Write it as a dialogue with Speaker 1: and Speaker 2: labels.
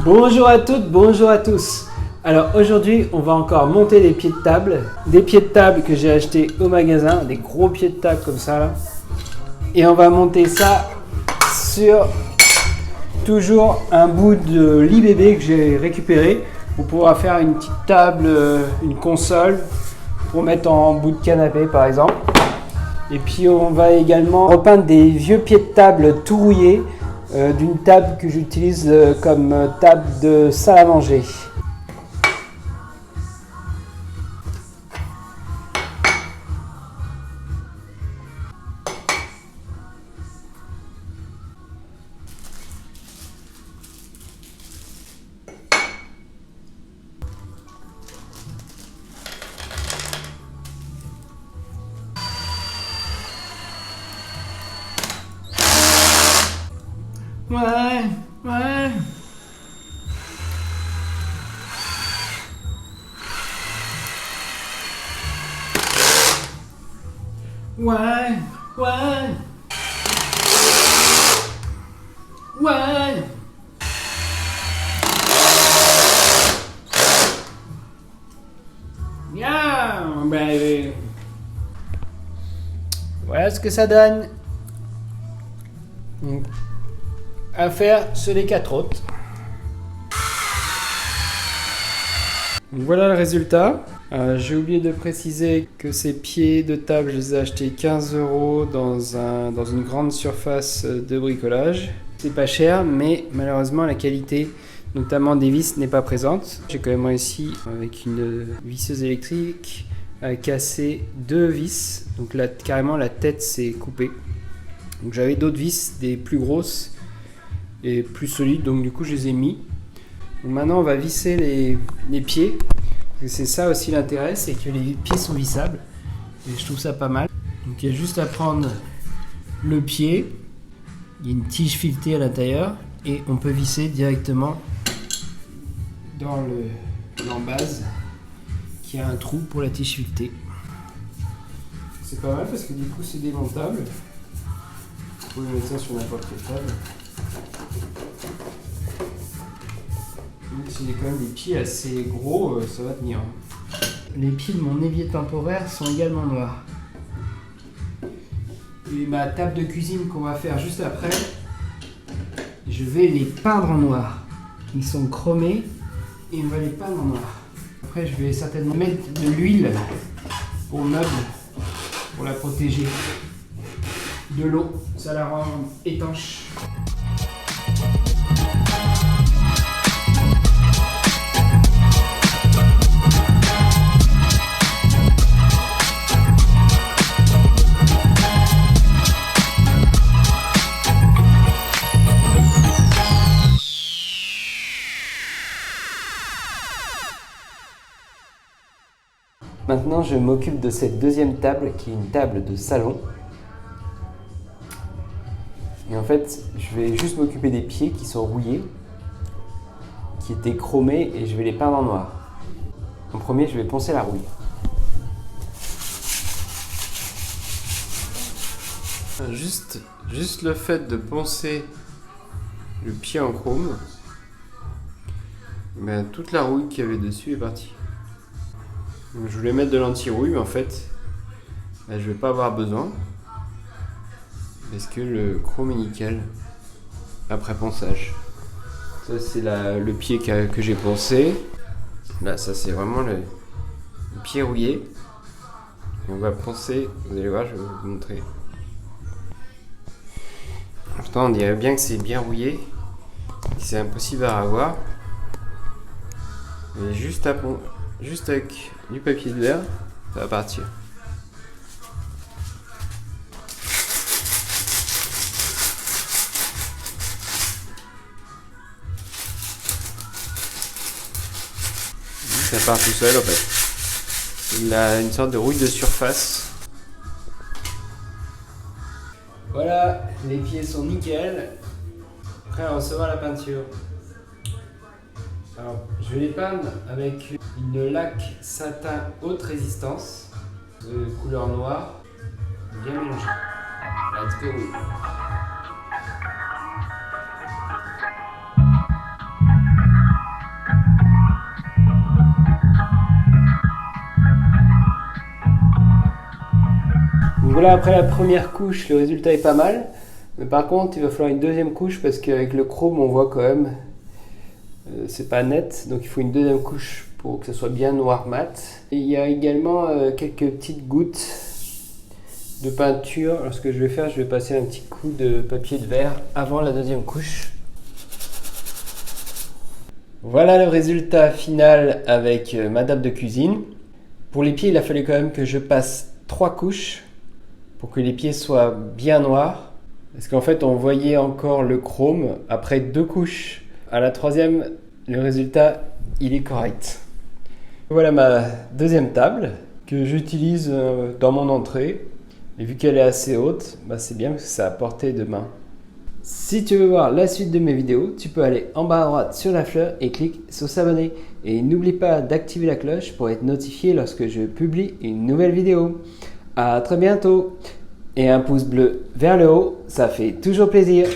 Speaker 1: Bonjour à toutes, bonjour à tous. Alors aujourd'hui on va encore monter des pieds de table. Des pieds de table que j'ai achetés au magasin, des gros pieds de table comme ça là. Et on va monter ça sur toujours un bout de lit bébé que j'ai récupéré pour pouvoir faire une petite table, une console pour mettre en bout de canapé par exemple. Et puis on va également repeindre des vieux pieds de table tout rouillés d'une table que j'utilise comme table de salle à manger. Ouais. Yeah, baby. Voilà ce que ça donne. À faire sur les 4 autres. Voilà le résultat. J'ai oublié de préciser que ces pieds de table, je les ai achetés 15 € dans une grande surface de bricolage. C'est pas cher, mais malheureusement la qualité, notamment des vis, n'est pas présente. J'ai quand même réussi avec une visseuse électrique à casser 2 vis. Donc là, carrément la tête s'est coupée. Donc j'avais d'autres vis, des plus grosses et plus solides, donc du coup je les ai mis. Donc maintenant on va visser les pieds. C'est ça aussi l'intérêt, c'est que les pieds sont vissables et je trouve ça pas mal. Donc il y a juste à prendre le pied, il y a une tige filetée à l'intérieur et on peut visser directement dans l'embase qui a un trou pour la tige filetée. C'est pas mal parce que du coup c'est démontable. Vous pouvez mettre ça sur n'importe quelle table. Donc s'il y a quand même des pieds assez gros, ça va tenir. Les pieds de mon évier temporaire sont également noirs. Et ma table de cuisine qu'on va faire juste après, je vais les peindre en noir. Ils sont chromés et on va les peindre en noir. Après je vais certainement mettre de l'huile au meuble pour la protéger de l'eau, ça la rend étanche. Maintenant, je m'occupe de cette deuxième table qui est une table de salon. Et en fait, je vais juste m'occuper des pieds qui sont rouillés, qui étaient chromés, et je vais les peindre en noir. En premier, je vais poncer la rouille. Juste le fait de poncer le pied en chrome, ben, toute la rouille qu'il y avait dessus est partie. Donc, je voulais mettre de l'anti-rouille, mais en fait, ben, je vais pas avoir besoin. Parce que le chrome est nickel après ponçage. Ça c'est le pied que j'ai poncé. Là ça c'est vraiment le pied rouillé. Et on va poncer, vous allez voir, je vais vous montrer. Pourtant on dirait bien que c'est bien rouillé. C'est impossible à avoir. Mais juste avec du papier de verre, ça va partir. Ça part tout seul en fait. Il a une sorte de rouille de surface. Voilà, les pieds sont nickel. Prêts à recevoir la peinture. Alors, je vais les peindre avec une laque satin haute résistance de couleur noire, bien mélangée. Let's go. Donc voilà, après la première couche, le résultat est pas mal. Mais par contre, il va falloir une deuxième couche parce qu'avec le chrome, on voit quand même, c'est pas net. Donc il faut une deuxième couche pour que ce soit bien noir mat. Et il y a également quelques petites gouttes de peinture. Alors ce que je vais faire, je vais passer un petit coup de papier de verre avant la deuxième couche. Voilà le résultat final avec ma table de cuisine. Pour les pieds, il a fallu quand même que je passe 3 couches pour que les pieds soient bien noirs. Parce qu'en fait, on voyait encore le chrome après 2 couches. À la troisième, le résultat, il est correct. Voilà ma deuxième table que j'utilise dans mon entrée. Et vu qu'elle est assez haute, c'est bien parce que c'est à portée de main. Si tu veux voir la suite de mes vidéos, tu peux aller en bas à droite sur la fleur et clique sur s'abonner. Et n'oublie pas d'activer la cloche pour être notifié lorsque je publie une nouvelle vidéo. À très bientôt. Et un pouce bleu vers le haut, ça fait toujours plaisir.